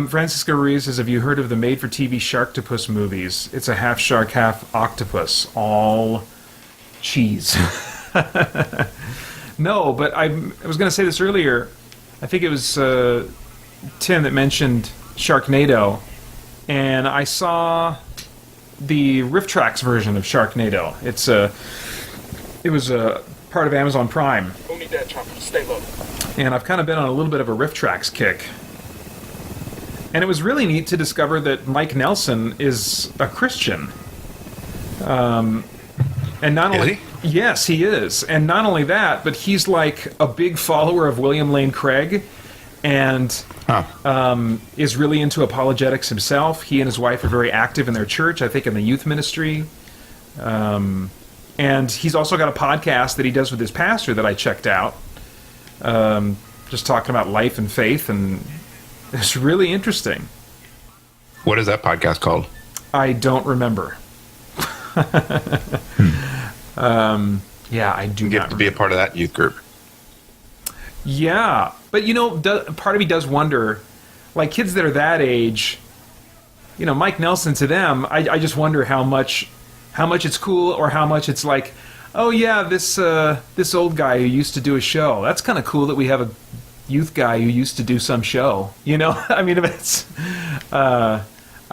Francisco Ruiz says, have you heard of the made-for-TV Sharktopus movies? It's a half shark, half octopus. All cheese. No, but I was going to say this earlier. I think it was Tim that mentioned Sharknado. And I saw the Rifftrax version of Sharknado. It was a part of Amazon Prime. Don't need that, Chopper. Stay low. And I've kind of been on a little bit of a Rifftrax kick. And it was really neat to discover that Mike Nelson is a Christian. And not only... Yes, he is. And not only that, but he's like a big follower of William Lane Craig and is really into apologetics himself. He and his wife are very active in their church, I think in the youth ministry. And he's also got a podcast that he does with his pastor that I checked out. Just talking about life and faith, and it's really interesting. What is that podcast called? I don't remember. Yeah, I do. You have to be a part of that youth group. Yeah, but you know, part of me does wonder, like kids that are that age, you know, Mike Nelson to them, I just wonder how much it's cool, or how much it's like, oh yeah, this old guy who used to do a show. That's kind of cool that we have a youth guy who used to do some show. You know, I mean, it's I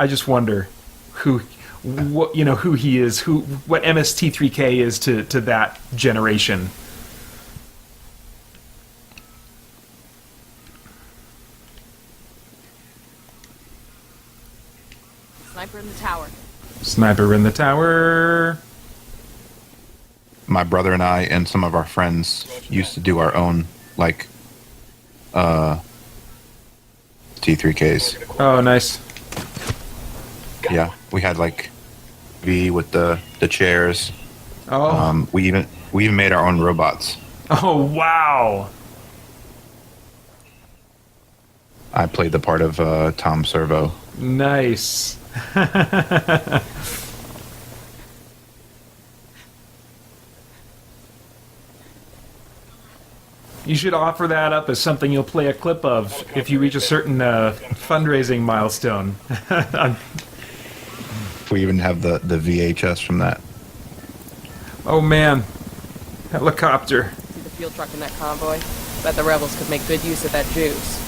just wonder who he is, what MST3K is to that generation. Sniper in the tower. Sniper in the tower. My brother and I and some of our friends used to do our own, like, T3Ks. Oh, nice. Yeah, we had like V with the chairs. Oh. We even made our own robots. Oh, wow. I played the part of Tom Servo. Nice. You should offer that up as something you'll play a clip of if you reach a certain fundraising milestone. We even have the VHS from that. Oh man, helicopter. See the fuel truck in that convoy? Bet the rebels could make good use of that juice.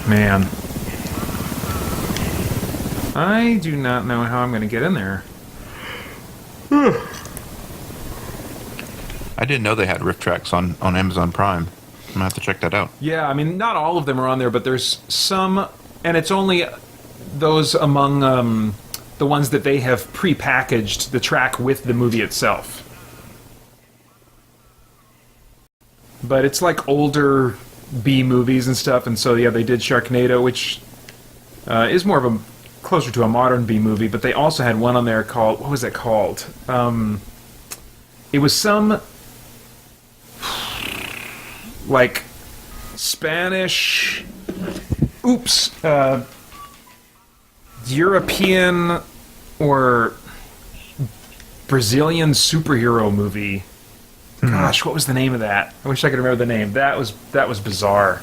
Man. I do not know how I'm going to get in there. I didn't know they had Rifftrax on Amazon Prime. I'm gonna have to check that out. Yeah, I mean, not all of them are on there, but there's some, and it's only those among the ones that they have pre-packaged the track with the movie itself. But it's like older B movies and stuff, and so yeah, they did Sharknado, which is more of a closer to a modern B movie, but they also had one on there called, what was it called? It was some like Spanish, European or Brazilian superhero movie. Gosh, what was the name of that? I wish I could remember the name. That was bizarre.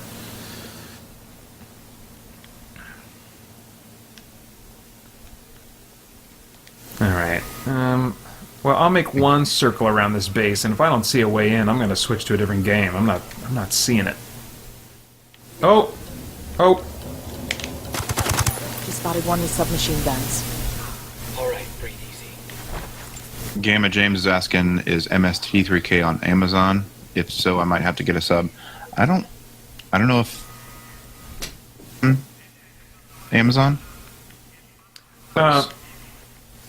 All right. Well, I'll make one circle around this base, and if I don't see a way in, I'm going to switch to a different game. I'm not seeing it. Oh. He spotted one with submachine guns. All right, breathe easy. Gamma James is asking, is MST3K on Amazon? If so, I might have to get a sub. I don't know if... Amazon?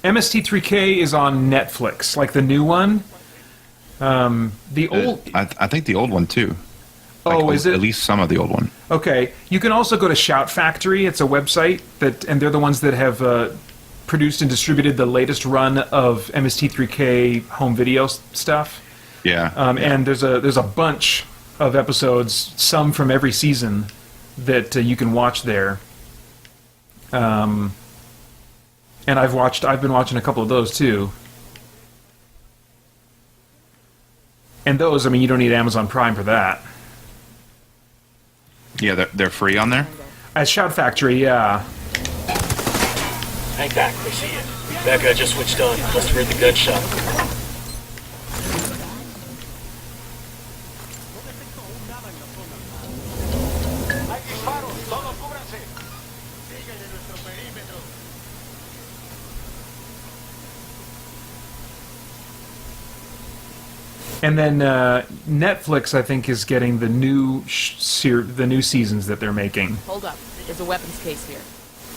MST3K is on Netflix, like the new one. The old. I think the old one too. Oh, is it? At least some of the old one. Okay. You can also go to Shout Factory. It's a website and they're the ones that have produced and distributed the latest run of MST3K home video stuff. Yeah. And there's a bunch of episodes, some from every season, that you can watch there. And I've been watching a couple of those too. And those, I mean, you don't need Amazon Prime for that. Yeah, they're free on there? At Shout Factory, yeah. Hang back, I see you. That guy just switched on. Must have heard the gunshot. And then Netflix, I think, is getting the new seasons that they're making, Hold up. There's a weapons case here.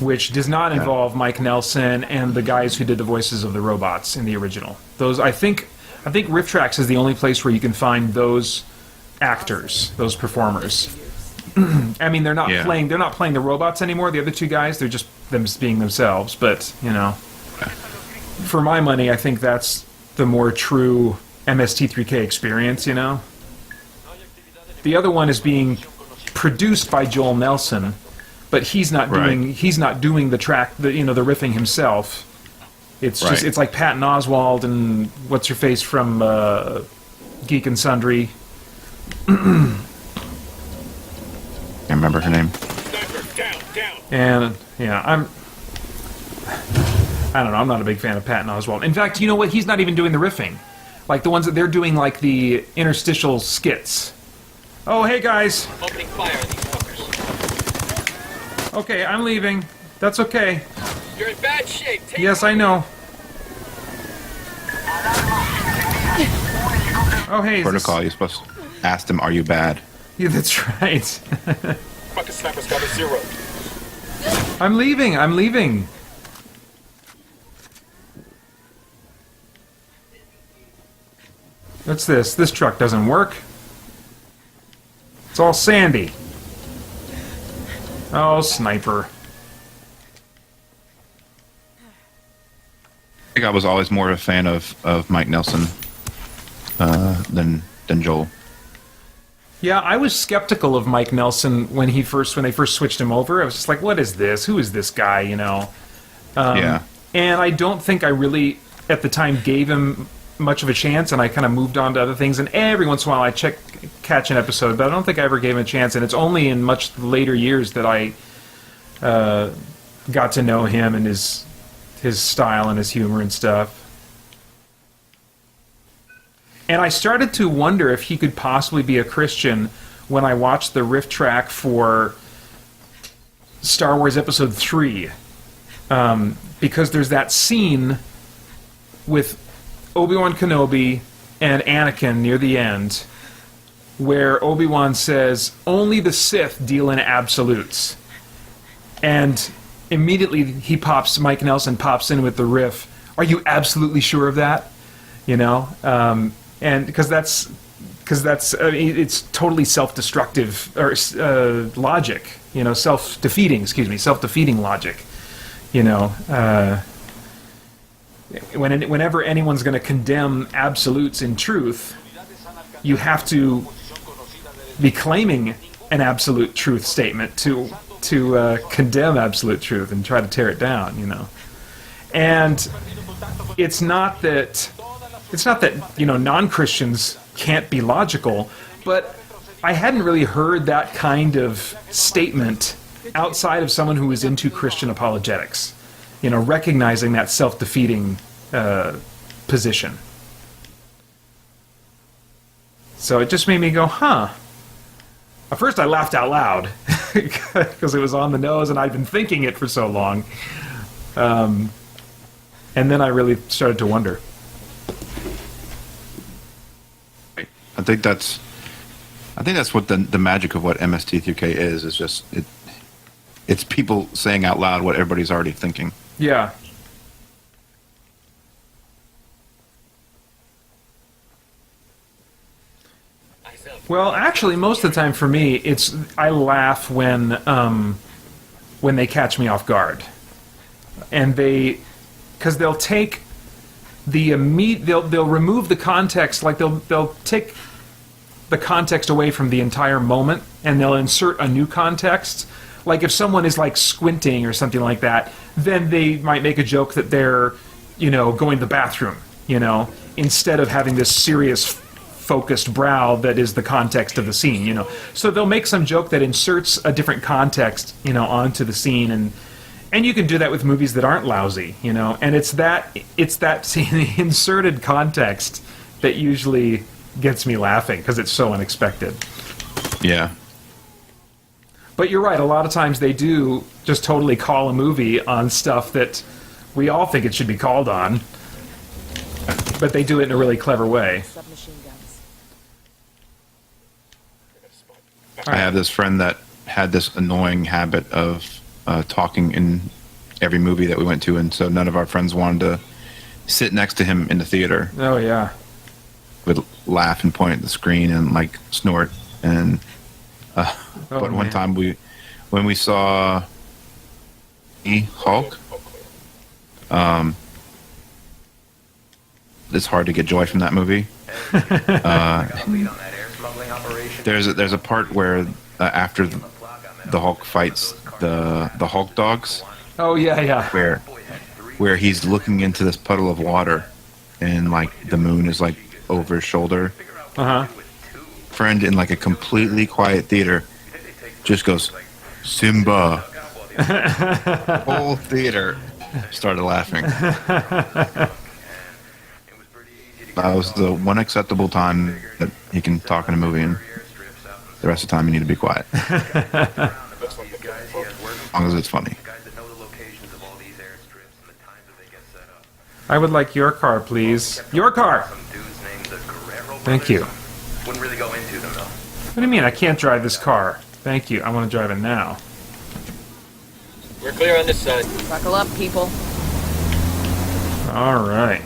which does not involve Mike Nelson and the guys who did the voices of the robots in the original. Those, I think Rifftrax is the only place where you can find those actors, those performers. I mean, they're not Yeah. playing the robots anymore. The other two guys, they're just them being themselves. But you know, for my money, I think that's the more true MST3K experience. You know, the other one is being produced by Joel Nelson, but he's not doing the track, the riffing himself. It's just it's like Patton Oswalt and what's her face from Geek and Sundry. Can't remember her name. And yeah, I don't know. I'm not a big fan of Patton Oswalt. In fact, you know what? He's not even doing the riffing, like the ones that they're doing, like the interstitial skits. Oh, hey guys. Opening fire on these fuckers. Okay, I'm leaving. That's okay. You're in bad shape. Take Yes, I know. Oh, hey. Is Protocol, you're supposed to ask them, are you bad? Yeah, that's right. Fucking sniper's got a 0. I'm leaving. What's this? This truck doesn't work. It's all sandy. Oh, sniper. I think I was always more of a fan of Mike Nelson than Joel. Yeah, I was skeptical of Mike Nelson when they first switched him over. I was just like, what is this? Who is this guy, you know? Yeah. And I don't think I really, at the time, gave him much of a chance, and I kind of moved on to other things. And every once in a while, I catch an episode, but I don't think I ever gave him a chance. And it's only in much later years that I got to know him and his style and his humor and stuff. And I started to wonder if he could possibly be a Christian when I watched the riff track for Star Wars Episode 3. Because there's that scene with Obi-Wan Kenobi and Anakin near the end where Obi-Wan says, only the Sith deal in absolutes. And immediately Mike Nelson pops in with the riff, are you absolutely sure of that? You know? And because it's totally self-destructive or logic, you know, self-defeating logic, you know. Whenever anyone's going to condemn absolutes in truth, you have to be claiming an absolute truth statement to condemn absolute truth and try to tear it down, you know. And it's not that non-Christians can't be logical, but I hadn't really heard that kind of statement outside of someone who was into Christian apologetics, you know, recognizing that self-defeating position. So it just made me go, huh. At first I laughed out loud because it was on the nose and I'd been thinking it for so long. And then I really started to wonder. I think that's what the magic of what MST3K is just It's people saying out loud what everybody's already thinking. Yeah. Well, actually, most of the time for me, I laugh when they catch me off guard, and because they'll take they'll remove the context, like they'll take the context away from the entire moment, and they'll insert a new context. Like if someone is like squinting or something like that, then they might make a joke that they're, going to the bathroom, instead of having this serious focused brow that is the context of the scene, So they'll make some joke that inserts a different context, onto the scene, and you can do that with movies that aren't lousy, And it's that the inserted context that usually gets me laughing because it's so unexpected. Yeah. But you're right, a lot of times they do just totally call a movie on stuff that we all think it should be called on, but they do it in a really clever way. Submachine guns. I have this friend that had this annoying habit of talking in every movie that we went to, and so none of our friends wanted to sit next to him in the theater. Oh, yeah. Would laugh and point at the screen and like snort. And but one time when we saw Hulk, it's hard to get joy from that movie. There's a part where after the Hulk fights the Hulk dogs. Oh, yeah. Where he's looking into this puddle of water, and like the moon is like over his shoulder. Friend in like a completely quiet theater just goes, Simba. Whole theater started laughing. That was the one acceptable time that he can talk in a movie, and the rest of the time you need to be quiet. As long as it's funny. I would like your car, please. Your car! Thank you. Wouldn't really go into them, though. What do you mean I can't drive this car? Thank you. I want to drive it now. We're clear on this side. Buckle up, people. All right.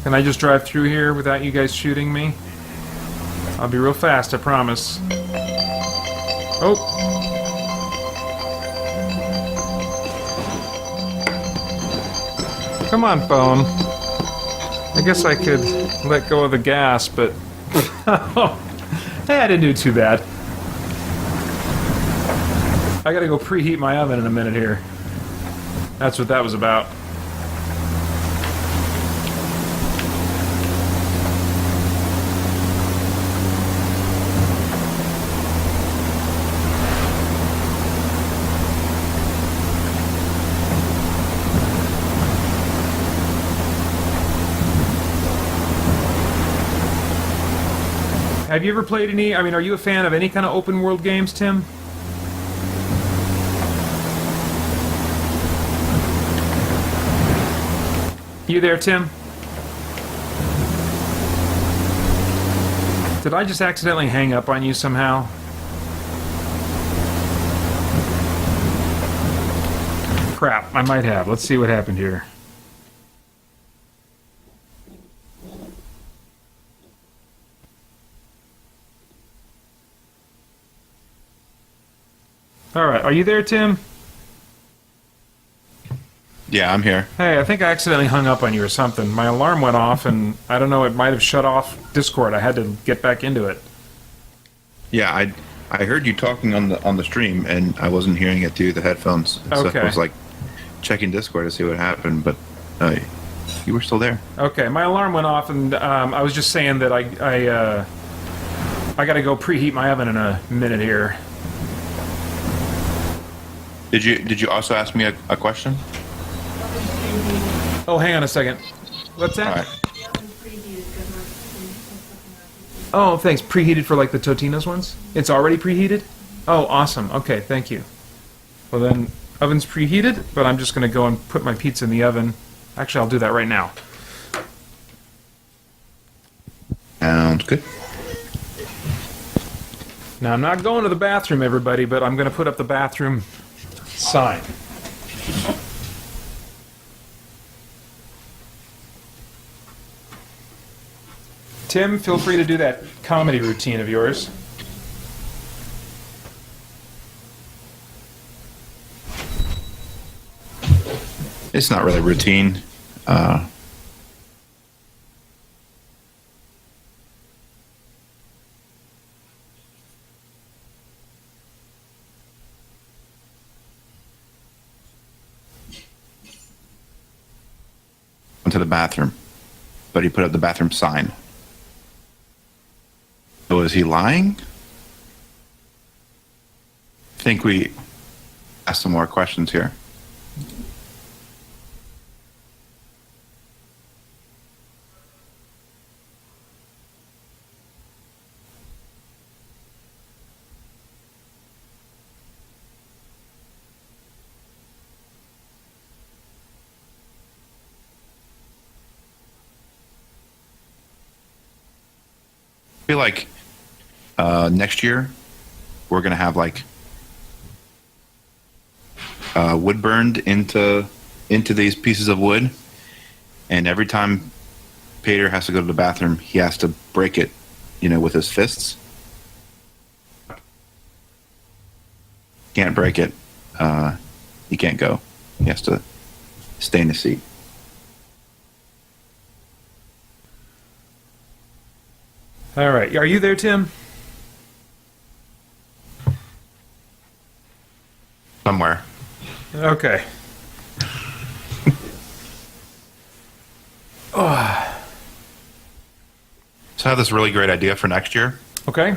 Can I just drive through here without you guys shooting me? I'll be real fast, I promise. Oh! Come on, phone. I guess I could let go of the gas, but... Hey, I didn't do too bad. I gotta go preheat my oven in a minute here. That's what that was about. Have you ever played any, are you a fan of any kind of open world games, Tim? You there, Tim? Did I just accidentally hang up on you somehow? Crap, I might have. Let's see what happened here. Alright, are you there, Tim? Yeah, I'm here. Hey, I think I accidentally hung up on you or something. My alarm went off, and I don't know, it might have shut off Discord. I had to get back into it. Yeah, I heard you talking on the stream, and I wasn't hearing it through the headphones. So Okay. I was like checking Discord to see what happened, but you were still there. Okay, my alarm went off, and I was just saying that I got to go preheat my oven in a minute here. Did you also ask me a question? Oh, hang on a second. What's that? All right. Oh, thanks. Preheated for like the Totino's ones? It's already preheated? Oh, awesome. Okay, thank you. Well then, Oven's preheated, but I'm just going to go and put my pizza in the oven. Actually, I'll do that right now. Sounds good. Now, I'm not going to the bathroom, everybody, but I'm going to put up the bathroom sign. Tim, feel free to do that comedy routine of yours. It's not really routine. Went to the bathroom, but he put up the bathroom sign. So is he lying? I think we ask some more questions here. I feel like next year we're gonna have like wood burned into these pieces of wood, and every time Peter has to go to the bathroom, he has to break it, with his fists. Can't break it. He can't go. He has to stay in the seat. All right. Are you there, Tim? Somewhere. Okay. So I have this really great idea for next year. Okay.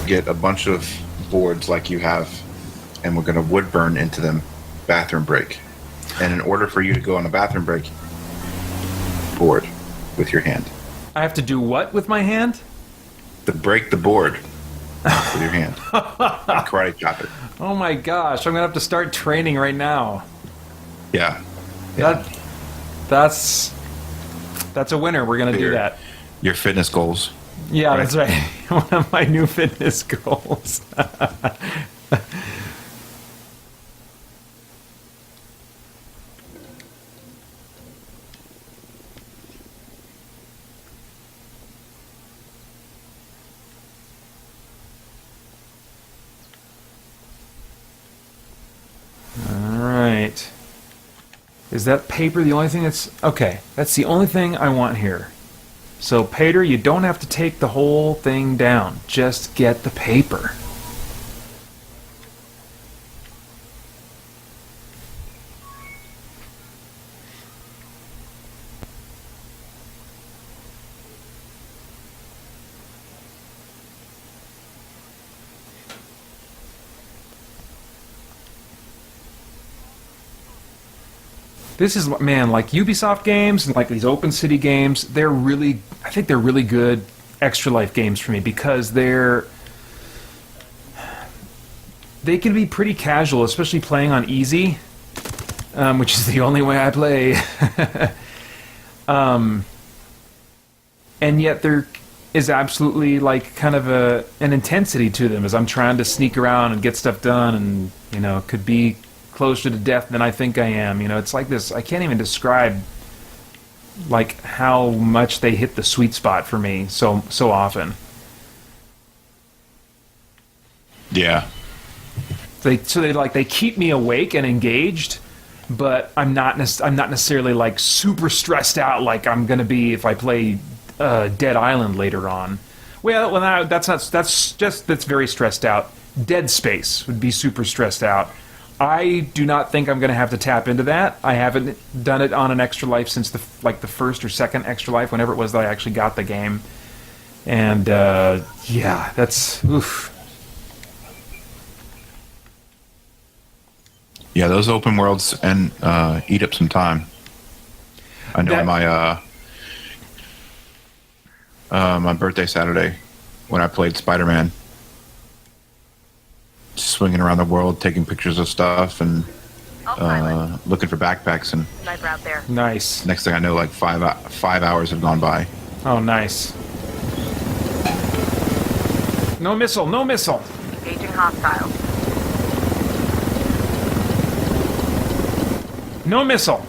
Get a bunch of boards like you have, and we're going to wood burn into them bathroom break. And in order for you to go on a bathroom break, board with your hand. I have to do what with my hand? To break the board with your hand. Like karate chopper. Oh my gosh, I'm going to have to start training right now. Yeah. That's a winner. We're going to do that. Your fitness goals. Yeah, Right. that's right. One of my new fitness goals. Alright. Is that paper the only thing that's... Okay, that's the only thing I want here. So, Pater, you don't have to take the whole thing down. Just get the paper. This is, man, like Ubisoft games and like these open city games, I think they're really good Extra Life games for me because they can be pretty casual, especially playing on easy, which is the only way I play. And yet there is absolutely like kind of an intensity to them as I'm trying to sneak around and get stuff done, and could be closer to death than I think I am. It's like this. I can't even describe like how much they hit the sweet spot for me so often. Yeah. They keep me awake and engaged, but I'm not necessarily like super stressed out like I'm gonna be if I play Dead Island later on. That's very stressed out. Dead Space would be super stressed out. I do not think I'm going to have to tap into that. I haven't done it on an Extra Life since the first or second Extra Life, whenever it was that I actually got the game. And yeah, that's oof. Yeah, those open worlds and eat up some time. I know my birthday Saturday when I played Spider-Man, swinging around the world, taking pictures of stuff and looking for backpacks. And Sniper out there. Nice. next thing I know, like 5 hours have gone by. Oh, nice. No missile, no missile. Engaging hostiles. No missile.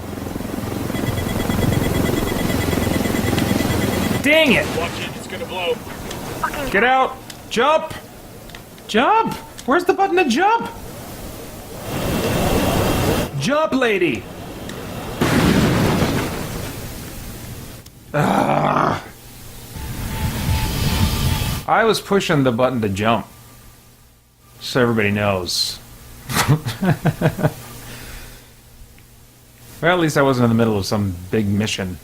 Dang it! Watch it, it's gonna blow. Get out! Jump! Jump! Where's the button to jump? Jump, lady! Ugh. I was pushing the button to jump. So everybody knows. Well, at least I wasn't in the middle of some big mission.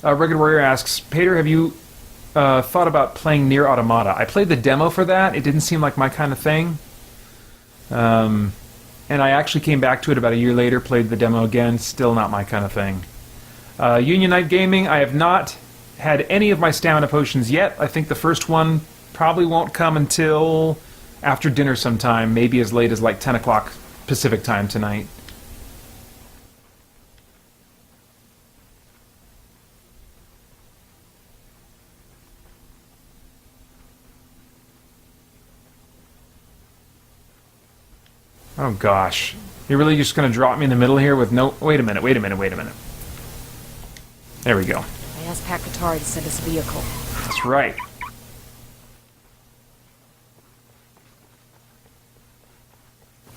Rugged Warrior asks, Pater, have you thought about playing Nier Automata? I played the demo for that. It didn't seem like my kind of thing. And I actually came back to it about a year later, played the demo again. Still not my kind of thing. Union Night Gaming, I have not had any of my stamina potions yet. I think the first one probably won't come until after dinner sometime, maybe as late as like 10 o'clock Pacific time tonight. Oh gosh. You're really just going to drop me in the middle here with no... Wait a minute. There we go. I asked Pat Katari to send us a vehicle. That's right.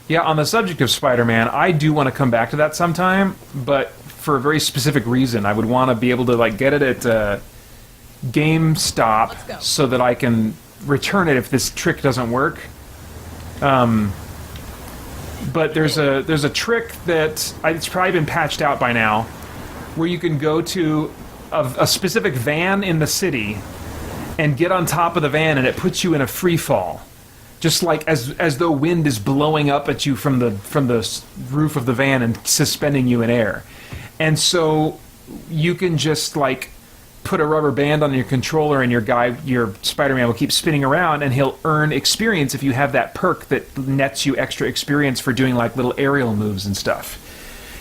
Yeah, on the subject of Spider-Man, I do want to come back to that sometime, but for a very specific reason. I would want to be able to like get it at GameStop so that I can return it if this trick doesn't work. But there's a trick that it's probably been patched out by now, where you can go to a specific van in the city and get on top of the van, and it puts you in a free fall, just like as though wind is blowing up at you from the roof of the van and suspending you in air. And so you can just like put a rubber band on your controller, and your Spider-Man will keep spinning around, and he'll earn experience if you have that perk that nets you extra experience for doing like little aerial moves and stuff.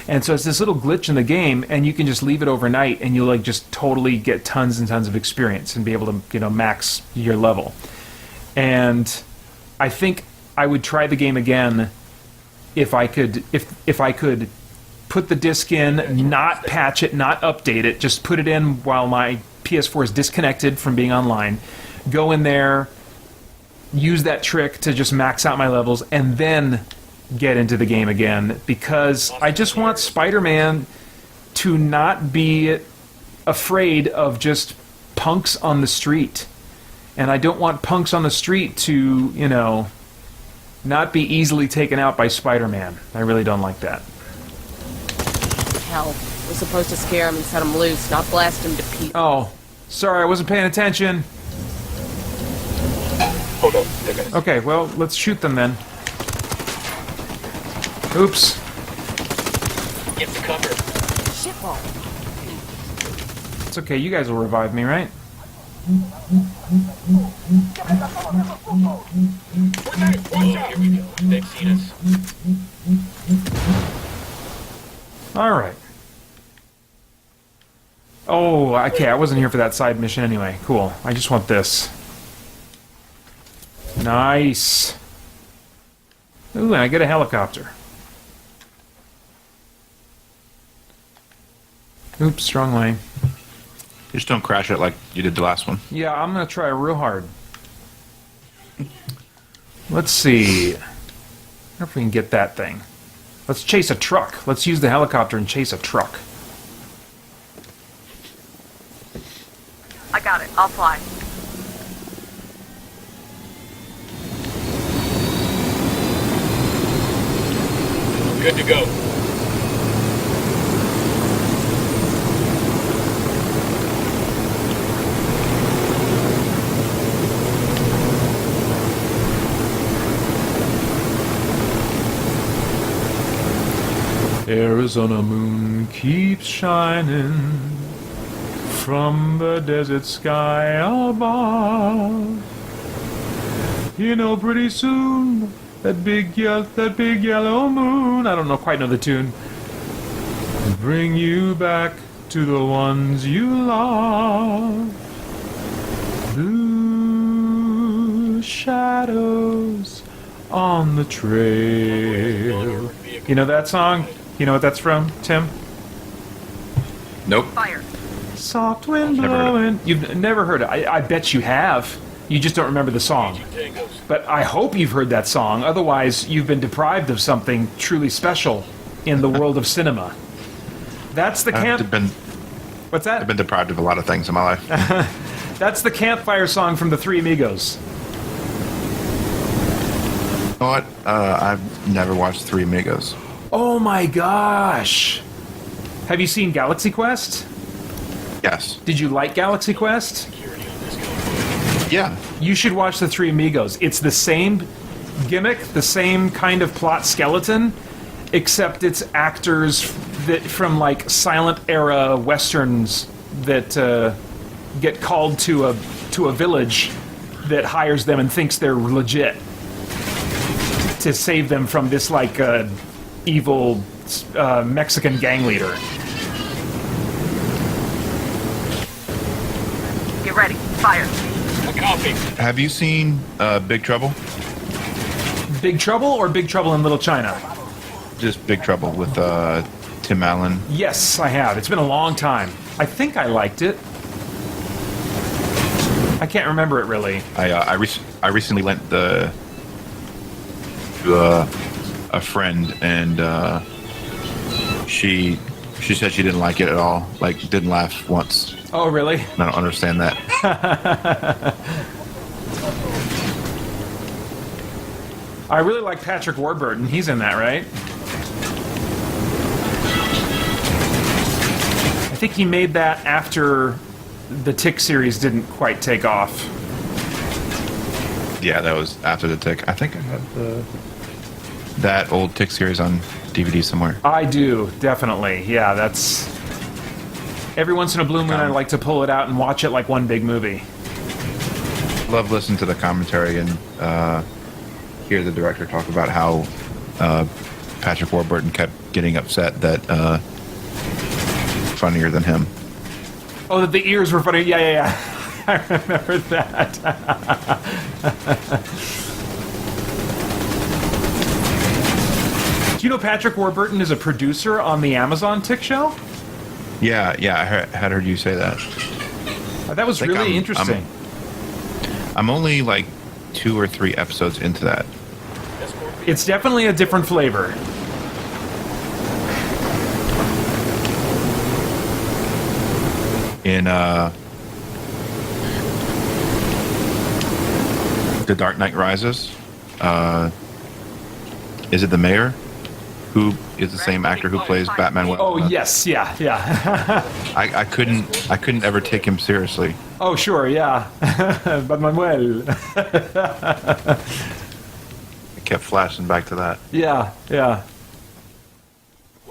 And so it's this little glitch in the game, and you can just leave it overnight, and you'll like just totally get tons and tons of experience and be able to, you know, max your level. And I think I would try the game again if I could put the disc in, not patch it, not update it, just put it in while my PS4 is disconnected from being online, go in there, use that trick to just max out my levels, and then get into the game again, because I just want Spider-Man to not be afraid of just punks on the street. And I don't want punks on the street to, you know, not be easily taken out by Spider-Man. I really don't like that. Hell, we're supposed to scare him and set him loose, not blast him to pieces. Oh, sorry, I wasn't paying attention. Hold on, they're gonna... Okay, well, let's shoot them then. Oops. Get the cover. Shitball. It's okay, you guys will revive me, right? Oh, here we go. They've seen us. Alright. Oh, okay, I wasn't here for that side mission anyway. Cool. I just want this. Nice. Ooh, and I get a helicopter. Oops, wrong way. Just don't crash it like you did the last one. Yeah, I'm gonna try real hard. Let's see. I wonder if we can get that thing. Let's chase a truck. Let's use the helicopter and chase a truck. I got it. I'll fly. Good to go. Arizona moon keeps shining from the desert sky above. You know, pretty soon, that big yellow moon. I don't know, quite know the tune. Bring you back to the ones you love. Blue shadows on the trail. You know that song? You know what that's from, Tim? Nope. Fire. Soft wind Never heard of blowing. You've never heard it. I bet you have. You just don't remember the song. But I hope you've heard that song. Otherwise, you've been deprived of something truly special in the world of cinema. That's the camp. What's that? I've been deprived of a lot of things in my life. That's the campfire song from the Three Amigos. You know what? I've never watched Three Amigos. Oh my gosh! Have you seen Galaxy Quest? Yes. Did you like Galaxy Quest? Yeah. You should watch the Three Amigos. It's the same gimmick, the same kind of plot skeleton, except it's actors that from like silent era westerns that get called to a village that hires them and thinks they're legit to save them from this like evil Mexican gang leader. Get ready. Fire. A copy. Have you seen Big Trouble? Big Trouble or Big Trouble in Little China? Just Big Trouble with Tim Allen. Yes, I have. It's been a long time. I think I liked it. I can't remember it really. I recently lent to a friend, and she said she didn't like it at all. Like, didn't laugh once. Oh, really? And I don't understand that. I really like Patrick Warburton. He's in that, right? I think he made that after the Tick series didn't quite take off. Yeah, that was after the Tick. I think I have that old Tick series on DVD somewhere. I do, definitely. Yeah, that's... Every once in a blue moon, I like to pull it out and watch it like one big movie. Love listening to the commentary and hear the director talk about how Patrick Warburton kept getting upset that funnier than him. Oh, that the ears were funny. Yeah. I remember that. Do you know Patrick Warburton is a producer on the Amazon Tick Show? Yeah, I had heard you say that. That was really interesting. I'm only like 2 or 3 episodes into that. It's definitely a different flavor. In The Dark Knight Rises, is it the mayor who is the same actor who plays Batman? Oh yes, yeah. I couldn't ever take him seriously. Oh sure, yeah. But Manuel. I kept flashing back to that. Yeah. We're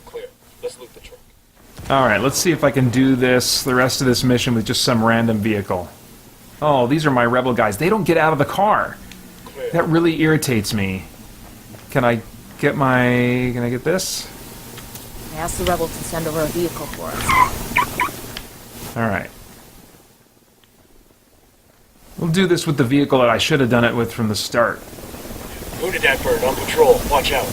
clear. Let's loot the truck. All right, let's see if I can do the rest of this mission with just some random vehicle. Oh, these are my rebel guys. They don't get out of the car. Clear. That really irritates me. Can I get this? I asked the rebel to send over a vehicle for us. All right. We'll do this with the vehicle that I should have done it with from the start. Wounded that bird on patrol. Watch out.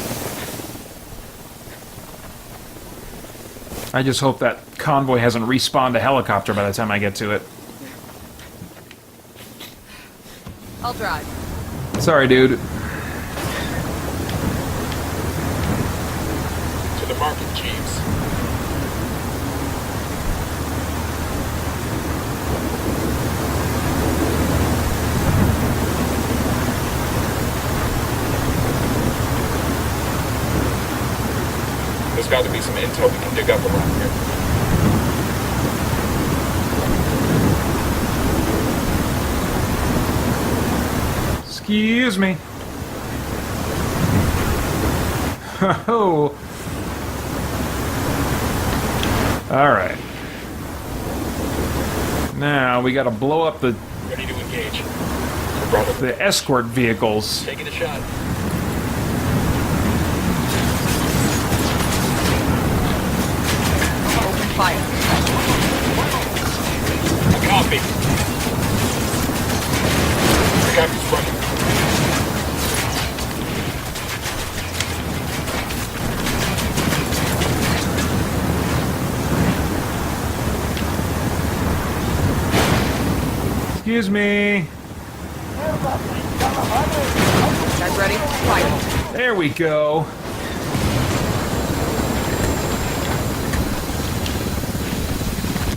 I just hope that convoy hasn't respawned a helicopter by the time I get to it. I'll drive. Sorry, dude. To the market, Jeeves. There's got to be some intel we can dig up around here. Excuse me. Oh. All right. Now we got to blow up the... Ready to engage. brought up The escort vehicles. taking a shot. Open fire. Copy. Captain's running. Excuse me. Guys ready? Fire. There we go.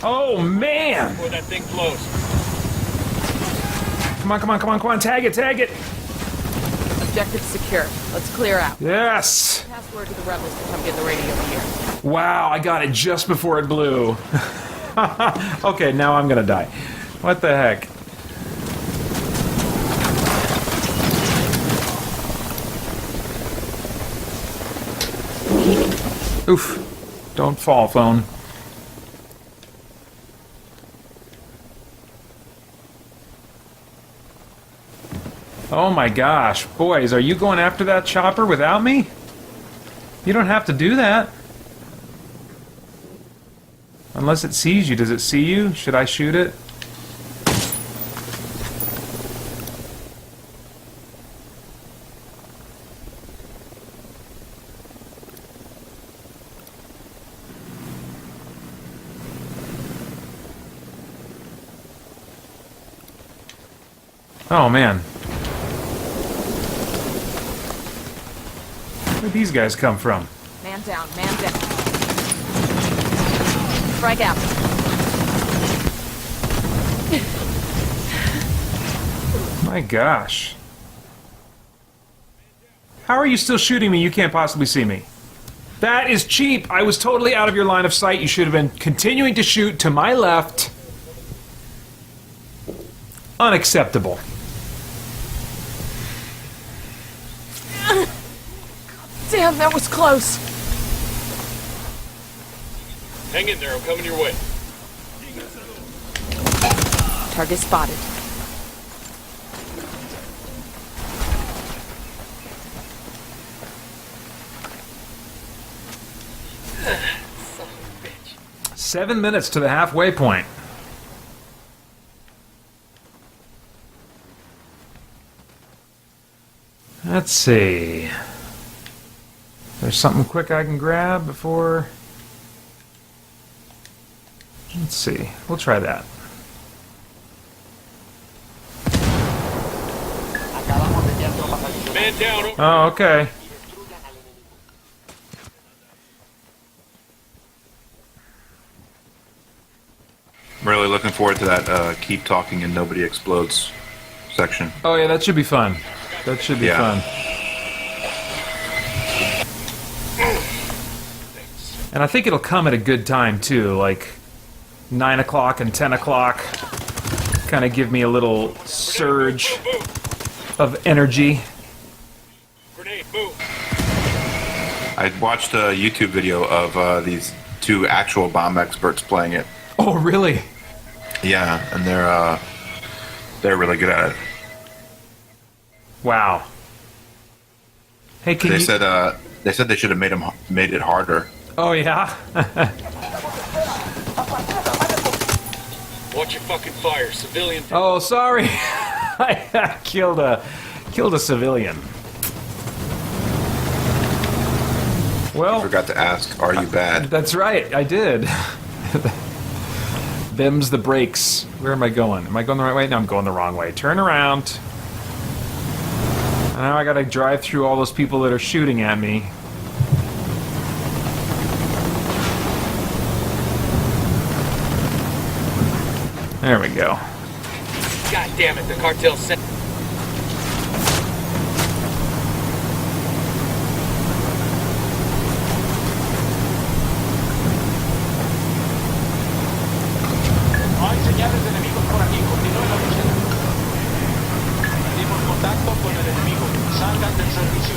Oh, man. Before that thing blows. Come on, come on, come on, come on. Tag it, tag it. Objective secure. Let's clear out. Yes. Password to the rebels to come get the radio here. Wow, I got it just before it blew. Okay, now I'm gonna die. What the heck? Oof. Don't fall, phone. Oh my gosh. Boys, are you going after that chopper without me? You don't have to do that. Unless it sees you. Does it see you? Should I shoot it? Oh man. Where'd these guys come from? Man down, man down. Frag out. My gosh. How are you still shooting me? You can't possibly see me. That is cheap. I was totally out of your line of sight. You should have been continuing to shoot to my left. Unacceptable. Damn, that was close. Hang in there, I'm coming your way. Target spotted. Son of a bitch. 7 minutes to the halfway point. Let's see. There's something quick I can grab before... Let's see. We'll try that. Man down, over. Oh, okay. I'm really looking forward to that keep talking and nobody explodes section. Oh yeah, that should be fun. That should be Yeah. fun. And I think it'll come at a good time too, like 9 o'clock and 10 o'clock. Kind of give me a little surge of energy. Grenade, move. I watched a YouTube video of these two actual bomb experts playing it. Oh, really? Yeah, and they're really good at it. Wow. Hey, can They you... said they should have made it harder. Oh, yeah? Watch your fucking fire, civilian. Oh, sorry. I killed a civilian. Well, Forgot to ask, are you bad? that's right, I did. Them's the brakes. Where am I going? Am I going the right way? No, I'm going the wrong way. Turn around. Now I gotta drive through all those people that are shooting at me. There we go. God damn it, the cartel sent. Hay señales de enemigos por aquí. Continúen la búsqueda. Perdimos contacto con el enemigo. Salgan del servicio.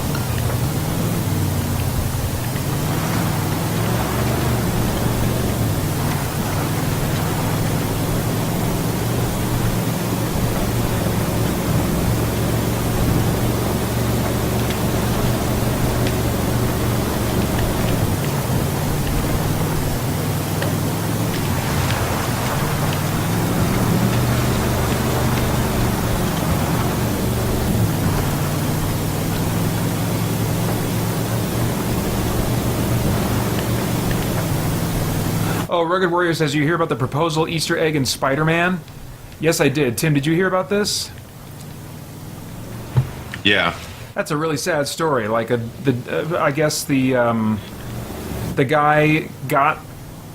Oh, Rugged Warrior says, you hear about the proposal Easter egg in Spider-Man? Yes, I did. Tim, did you hear about this? Yeah. That's a really sad story. Like, I guess the guy got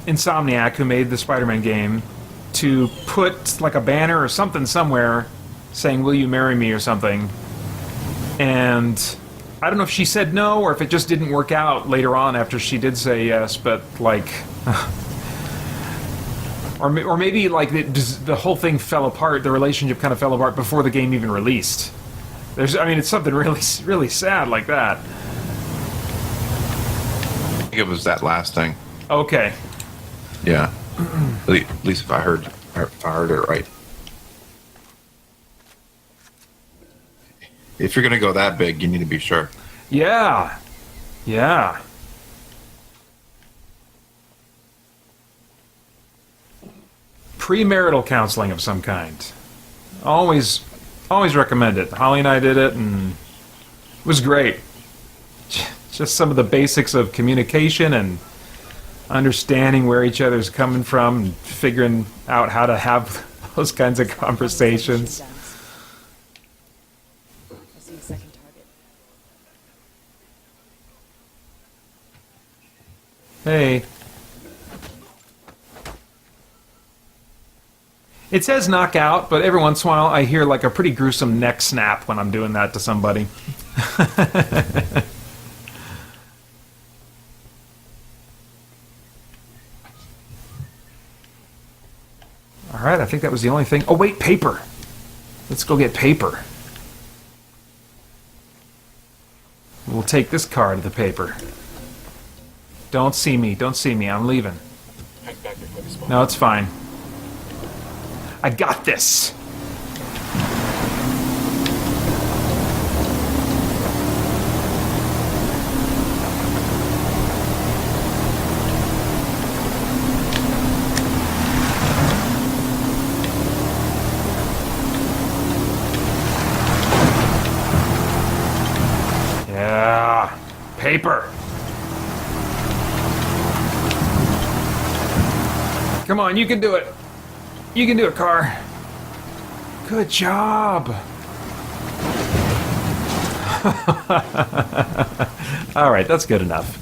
Insomniac, who made the Spider-Man game, to put like a banner or something somewhere saying, "Will you marry me?" or something. And I don't know if she said no or if it just didn't work out later on after she did say yes, but like... or maybe like the whole thing fell apart, the relationship kind of fell apart before the game even released. I mean, it's something really, really sad like that. I think it was that last thing. Okay. Yeah. At least if I heard it right. If you're gonna go that big, you need to be sure. Yeah. Yeah. Premarital counseling of some kind. Always recommend it. Holly and I did it, and it was great. Just some of the basics of communication and understanding where each other's coming from and figuring out how to have those kinds of conversations. I see the second target. Hey. It says knockout, but every once in a while I hear like a pretty gruesome neck snap when I'm doing that to somebody. Alright, I think that was the only thing. Oh wait, paper! Let's go get paper. We'll take this car to the paper. Don't see me, I'm leaving. Head back before the spawn. No, it's fine. I got this! Yeah, paper. Come on, you can do it. You can do it, car. Good job. All right, that's good enough.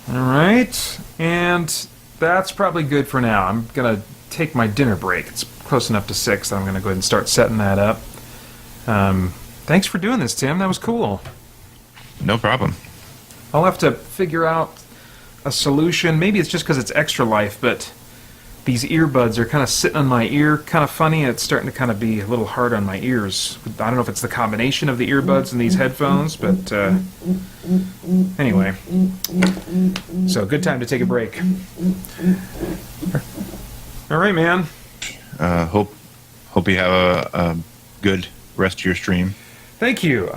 All right, and that's probably good for now. I'm gonna take my dinner break. It's close enough to 6 that I'm gonna go ahead and start setting that up. Thanks for doing this, Tim. That was cool. No problem. I'll have to figure out a solution. Maybe it's just because it's Extra Life, but these earbuds are kind of sitting on my ear kind of funny, and it's starting to kind of be a little hard on my ears. I don't know if it's the combination of the earbuds and these headphones, but anyway. So, good time to take a break. All right, man. Hope you have a good rest of your stream. Thank you.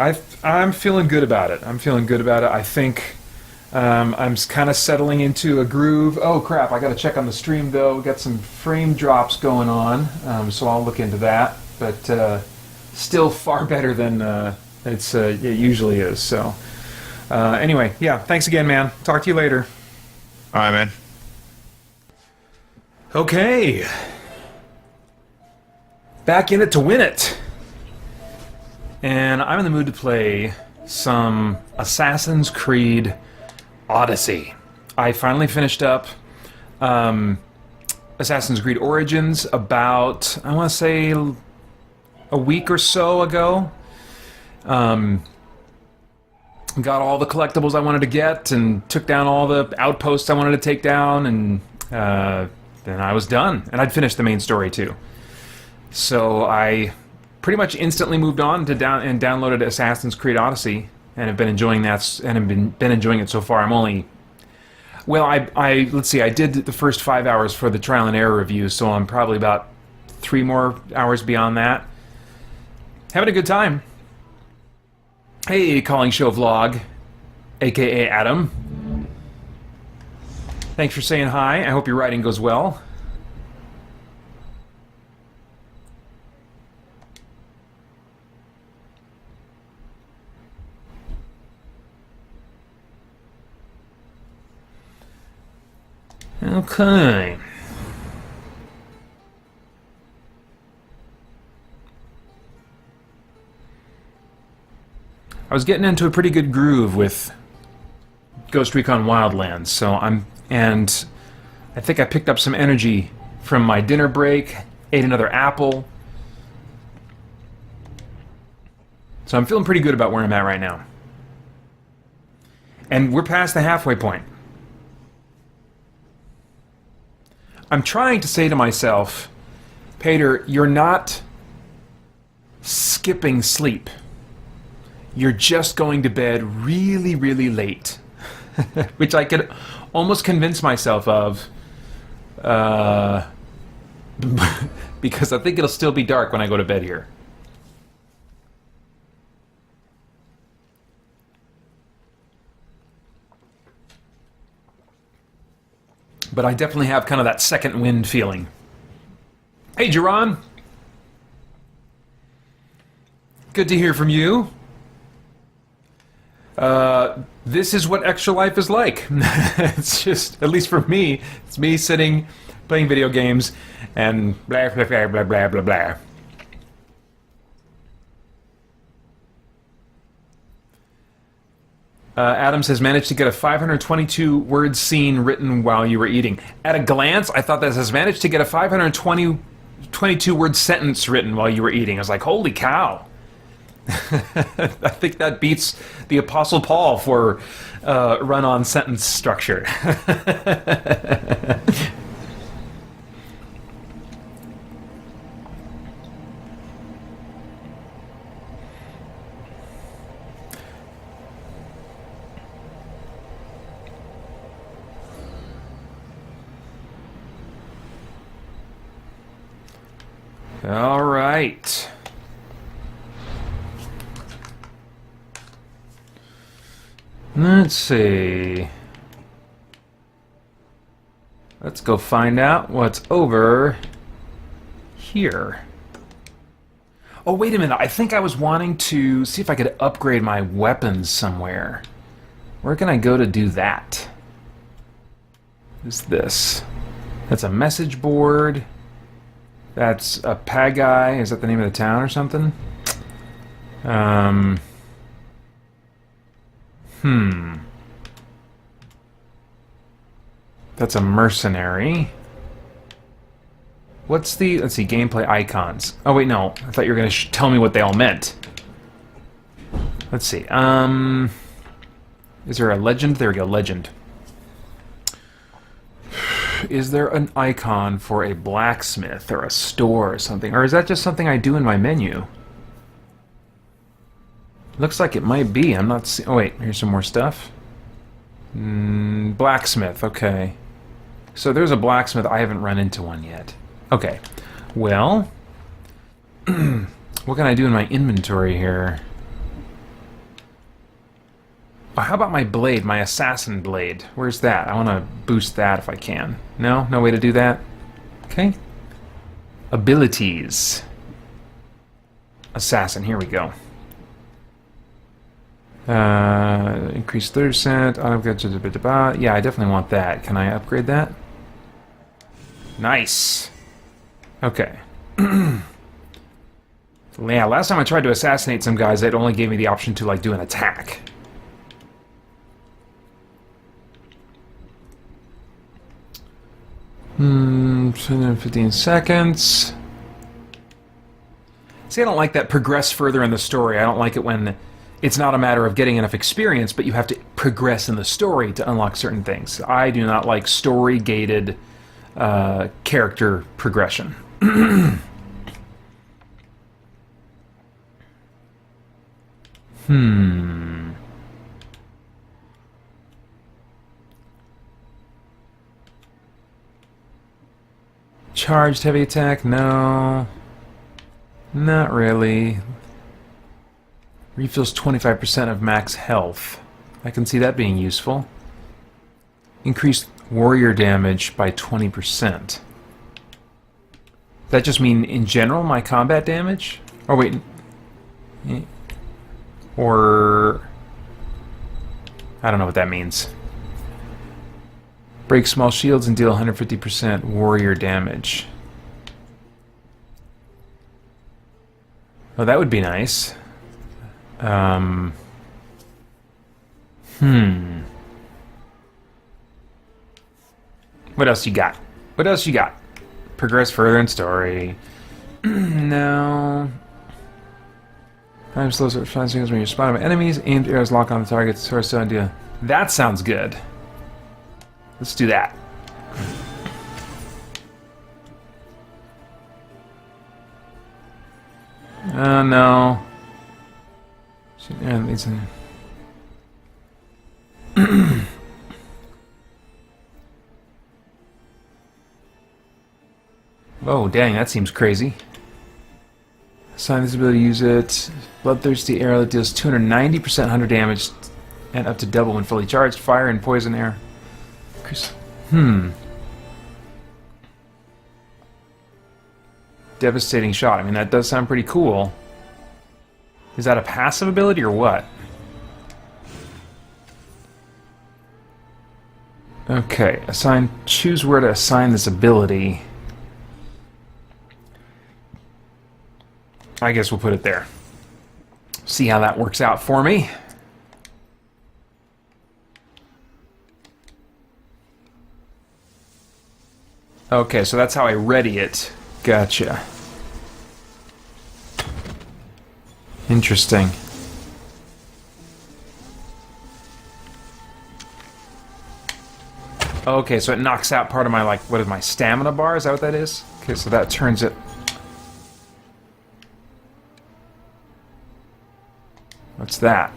I'm feeling good about it. I think I'm kind of settling into a groove. Oh crap! I got to check on the stream though. We got some frame drops going on, so I'll look into that. But still far better than it usually is. So anyway, yeah. Thanks again, man. Talk to you later. All right, man. Okay. Back in it to win it. And I'm in the mood to play some Assassin's Creed Odyssey. I finally finished up Assassin's Creed Origins about, I want to say, a week or so ago. Got all the collectibles I wanted to get and took down all the outposts I wanted to take down, and then I was done. And I'd finished the main story too. So I pretty much instantly moved on to downloaded Assassin's Creed Odyssey, and have been enjoying that, and have been enjoying it so far. I'm only, well, let's see, I did the first 5 hours for the trial and error review, so I'm probably about 3 more hours beyond that. Having a good time. Hey, Calling Show Vlog, aka Adam. Thanks for saying hi. I hope your writing goes well. Okay. I was getting into a pretty good groove with Ghost Recon Wildlands, and I think I picked up some energy from my dinner break, ate another apple. So I'm feeling pretty good about where I'm at right now. And we're past the halfway point. I'm trying to say to myself, Pater, you're not skipping sleep. You're just going to bed really, really late. Which I could almost convince myself of. Because I think it'll still be dark when I go to bed here. But I definitely have kind of that second wind feeling. Hey, Jerron. Good to hear from you. This is what extra life is like. It's just, at least for me, it's me sitting, playing video games, and blah, blah, blah, blah, blah, blah, blah. Adams has managed to get a 522-word scene written while you were eating. At a glance, I thought that has managed to get a 522-word sentence written while you were eating. I was like, holy cow. I think that beats the Apostle Paul for run-on sentence structure. All right. Let's see. Let's go find out what's over here. Oh, wait a minute. I think I was wanting to see if I could upgrade my weapons somewhere. Where can I go to do that? What's this? That's a message board. That's a Pagai. Is that the name of the town or something? That's a mercenary. What's the... Let's see, gameplay icons. Oh, wait, no. I thought you were going to tell me what they all meant. Let's see. Is there a legend? There we go, legend. Is there an icon for a blacksmith or a store or something? Or is that just something I do in my menu? Looks like it might be. I'm not seeing... Oh, wait. Here's some more stuff. Blacksmith. Okay. So there's a blacksmith. I haven't run into one yet. Okay. Well... what can I do in my inventory here? Oh, how about my blade? My assassin blade. Where's that? I want to boost that if I can. No? No way to do that? Okay. Abilities. Assassin. Here we go. Increase 30%. Yeah, I definitely want that. Can I upgrade that? Nice. Okay. Yeah, last time I tried to assassinate some guys, it only gave me the option to, like, do an attack. 15 seconds. See, I don't like that progress further in the story. I don't like it when it's not a matter of getting enough experience, but you have to progress in the story to unlock certain things. I do not like story-gated character progression. Charged heavy attack? No. Not really. Refills 25% of max health. I can see that being useful. Increased warrior damage by 20%. That just mean in general my combat damage? Oh wait. Or... I don't know what that means. Break small shields and deal 150% warrior damage. Oh, that would be nice. What else you got? What else you got? Progress further in story. No. Time slows at 5 seconds when you're spotted by enemies. Aimed arrows lock on the target. Source idea. That sounds good. Let's do that. Oh no. Yeah, it's oh, dang, that seems crazy. Assign this ability to use it. Bloodthirsty arrow that deals 290% 100 damage and up to double when fully charged. Fire and poison arrow. Devastating shot. I mean, that does sound pretty cool. Is that a passive ability or what? Okay, assign. Choose where to assign this ability. I guess we'll put it there. See how that works out for me. Okay, so that's how I ready it. Gotcha. Interesting. Okay, so it knocks out part of my, like, what is my stamina bar? Is that what that is? Okay, so that turns it... What's that?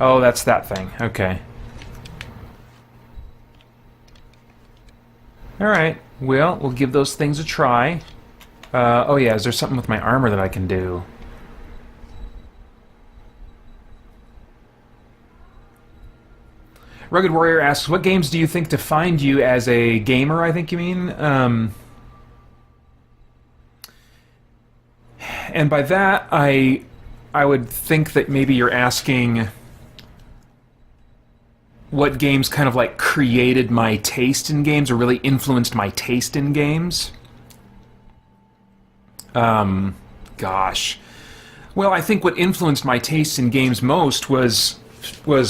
Oh, that's that thing. Okay. Alright, well, we'll give those things a try. Oh yeah, is there something with my armor that I can do? Rugged Warrior asks, what games do you think defined you as a gamer, I think you mean? And by that, I would think that maybe you're asking what games kind of like created my taste in games or really influenced my taste in games. Gosh. Well, I think what influenced my taste in games most was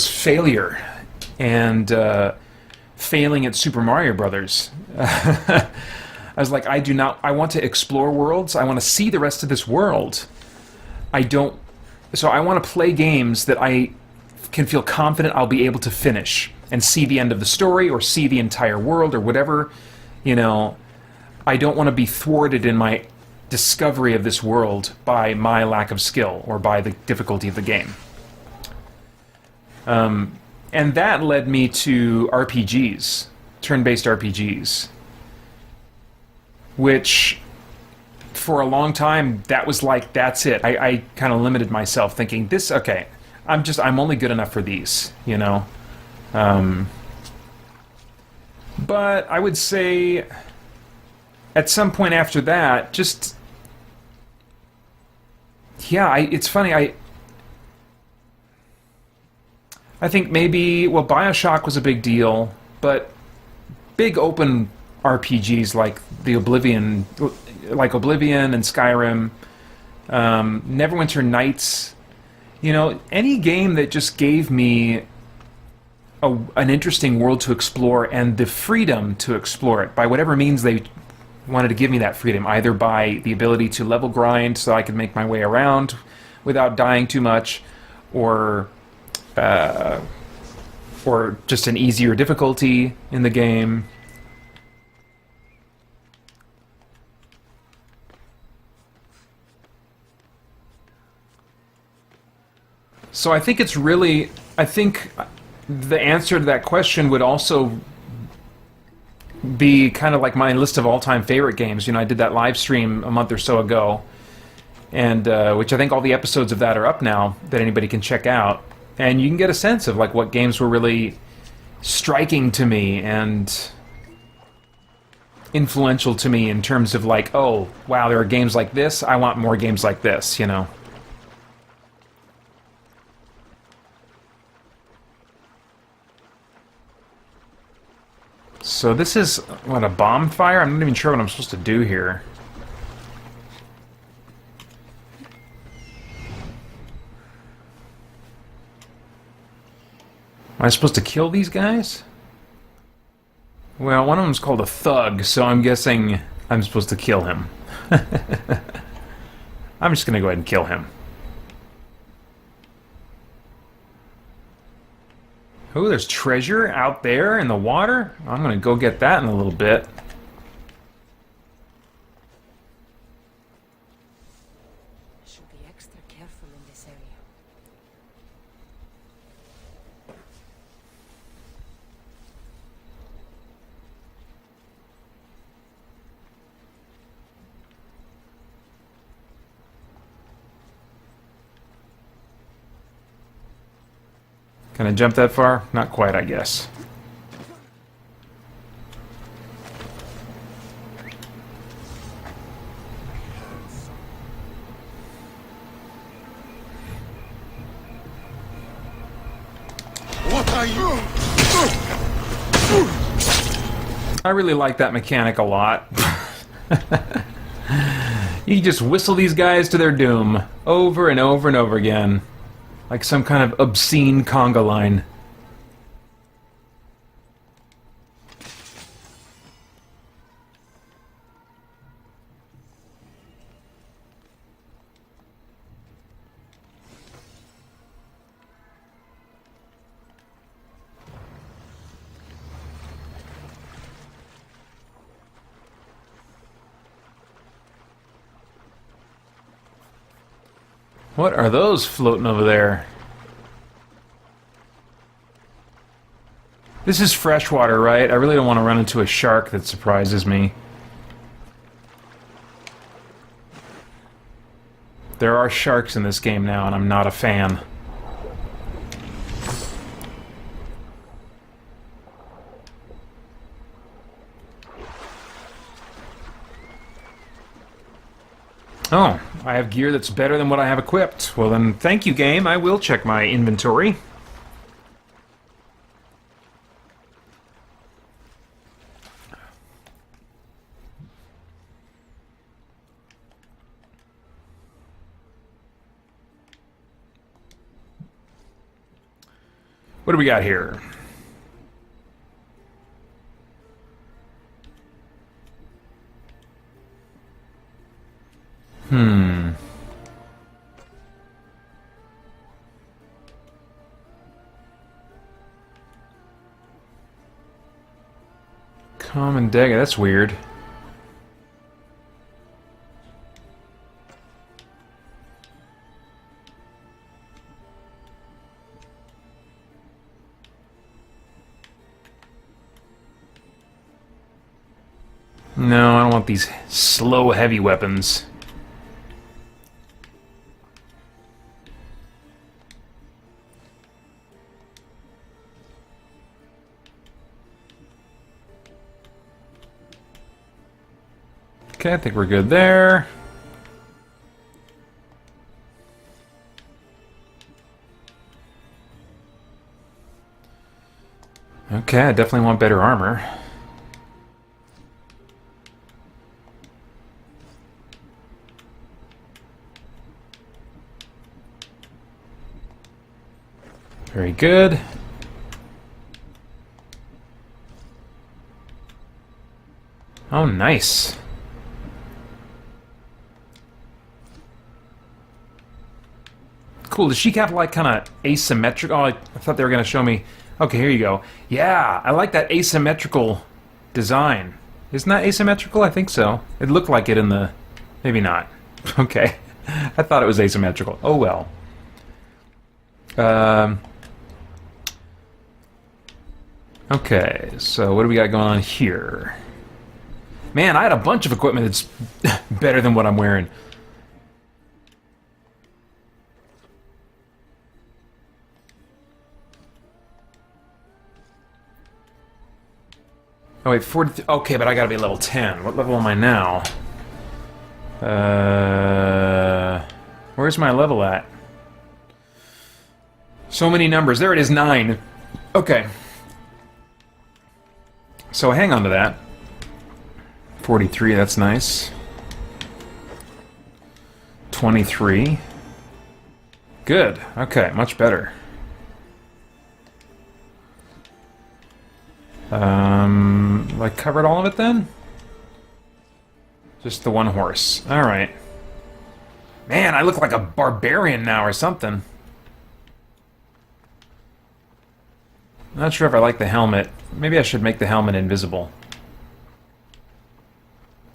failure and failing at Super Mario Brothers. I was like, I want to explore worlds. I want to see the rest of this world. So I want to play games that I can feel confident I'll be able to finish and see the end of the story or see the entire world or whatever. You know, I don't want to be thwarted in my discovery of this world by my lack of skill or by the difficulty of the game. And that led me to RPGs, turn-based RPGs, which for a long time, that was like, that's it. I kind of limited myself thinking, okay, I'm only good enough for these, you know? But I would say at some point after that, it's funny, I think maybe, well, BioShock was a big deal, but big open RPGs like Oblivion and Skyrim, Neverwinter Nights, you know, any game that just gave me an interesting world to explore and the freedom to explore it by whatever means they wanted to give me that freedom, either by the ability to level grind so I could make my way around without dying too much, or just an easier difficulty in the game. So I think the answer to that question would also be kind of like my list of all-time favorite games. You know, I did that live stream a month or so ago, and which I think all the episodes of that are up now that anybody can check out. And you can get a sense of like what games were really striking to me and influential to me in terms of like, oh, wow, there are games like this. I want more games like this, you know. So this is, what, a bomb fire? I'm not even sure what I'm supposed to do here. Am I supposed to kill these guys? Well, one of them's called a thug, so I'm guessing I'm supposed to kill him. I'm just gonna go ahead and kill him. Oh, there's treasure out there in the water? I'm gonna go get that in a little bit. Should be extra careful in this area. Can I jump that far? Not quite, I guess. What are you? I really like that mechanic a lot. You just whistle these guys to their doom over and over and over again. Like some kind of obscene conga line. What are those floating over there? This is freshwater, right? I really don't want to run into a shark that surprises me. There are sharks in this game now, and I'm not a fan. Oh, I have gear that's better than what I have equipped. Well then, thank you, game. I will check my inventory. What do we got here? Common dagger, that's weird. No, I don't want these slow, heavy weapons. Okay, I think we're good there. Okay, I definitely want better armor. Very good. Oh, nice. Cool. Does she have like kind of asymmetrical? Oh, I thought they were going to show me. Okay, here you go. Yeah, I like that asymmetrical design. Isn't that asymmetrical? I think so. It looked like it in the... Maybe not. Okay. I thought it was asymmetrical. Oh, well. Okay, so what do we got going on here? Man, I had a bunch of equipment that's better than what I'm wearing. Oh wait, 40... Okay, but I gotta be level 10. What level am I now? Where's my level at? So many numbers. There it is, 9. Okay. So hang on to that. 43, that's nice. 23. Good. Okay, much better. I covered all of it then? Just the one horse. Alright. Man, I look like a barbarian now or something. Not sure if I like the helmet. Maybe I should make the helmet invisible.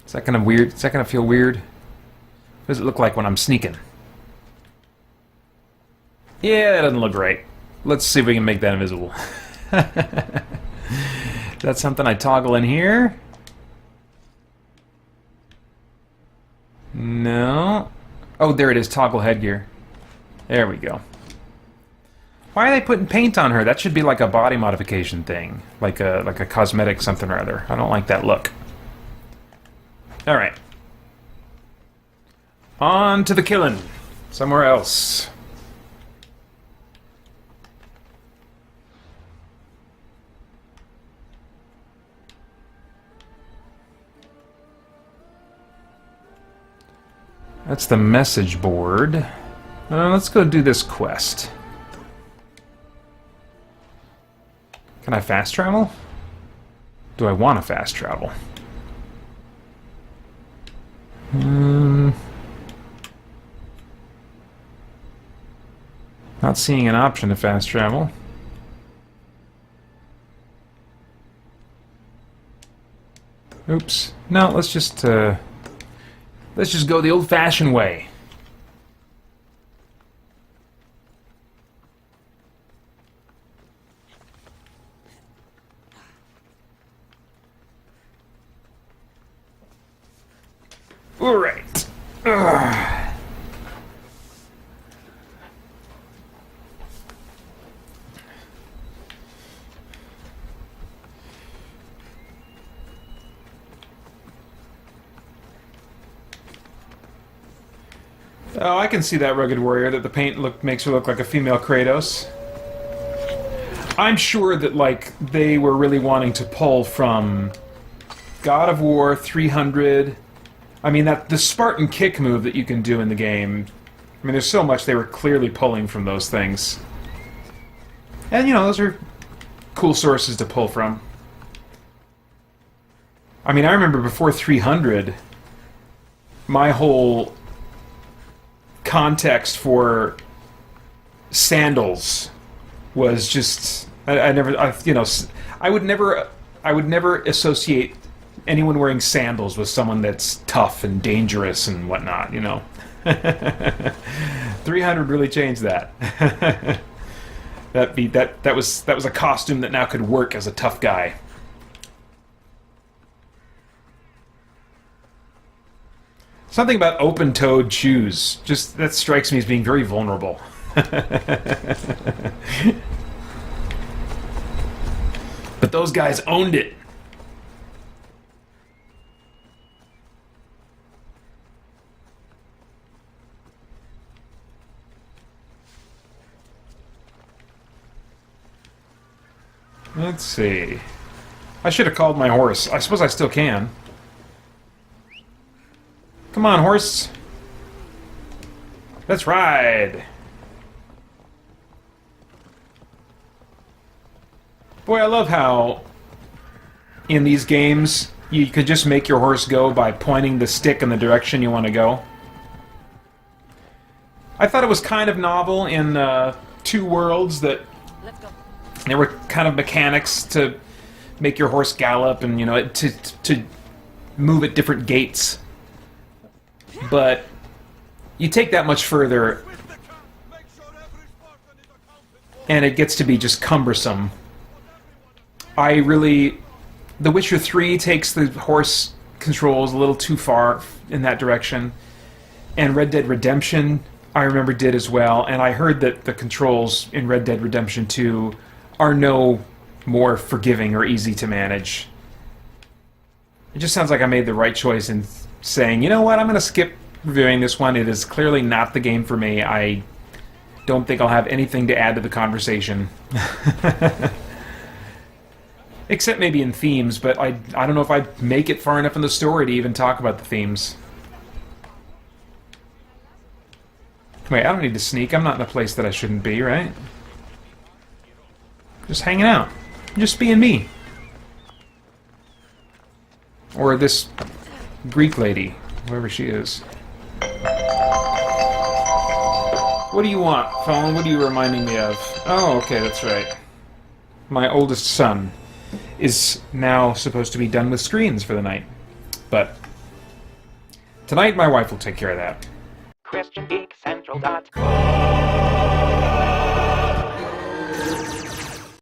Is that kind of weird? Is that going to feel weird? What does it look like when I'm sneaking? Yeah, that doesn't look right. Let's see if we can make that invisible. That's something I toggle in here. No. Oh, there it is. Toggle headgear. There we go. Why are they putting paint on her? That should be like a body modification thing, like a cosmetic something or other. I don't like that look. All right. On to the killing. Somewhere else. That's the message board. Let's go do this quest. Can I fast travel? Do I want to fast travel? Not seeing an option to fast travel. Oops. No, let's just go the old-fashioned way. All right. Ugh. Oh, I can see that rugged warrior, that the paint makes her look like a female Kratos. I'm sure that, like, they were really wanting to pull from God of War 300. I mean, the Spartan kick move that you can do in the game. I mean, there's so much they were clearly pulling from those things. And, you know, those are cool sources to pull from. I mean, I remember before 300, my whole context for sandals was just I would never associate anyone wearing sandals with someone that's tough and dangerous and whatnot, you know. 300 really changed that. that was a costume that now could work as a tough guy. Something about open-toed shoes. Just, that strikes me as being very vulnerable. But those guys owned it. Let's see. I should have called my horse. I suppose I still can. Come on, horse. Let's ride. Boy, I love how in these games you could just make your horse go by pointing the stick in the direction you want to go. I thought it was kind of novel in Two Worlds that there were kind of mechanics to make your horse gallop and, you know, to move at different gaits. But you take that much further and it gets to be just cumbersome. The Witcher 3 takes the horse controls a little too far in that direction, and Red Dead Redemption, I remember, did as well, and I heard that the controls in Red Dead Redemption 2 are no more forgiving or easy to manage. It just sounds like I made the right choice in saying, you know what, I'm going to skip reviewing this one. It is clearly not the game for me. I don't think I'll have anything to add to the conversation. Except maybe in themes, but I don't know if I'd make it far enough in the story to even talk about the themes. Wait, I don't need to sneak. I'm not in a place that I shouldn't be, right? Just hanging out. Just being me. Or this Greek lady, whoever she is. What do you want, phone? What are you reminding me of? Oh, okay, that's right. My oldest son is now supposed to be done with screens for the night. But tonight my wife will take care of that. christiangeekcentral.com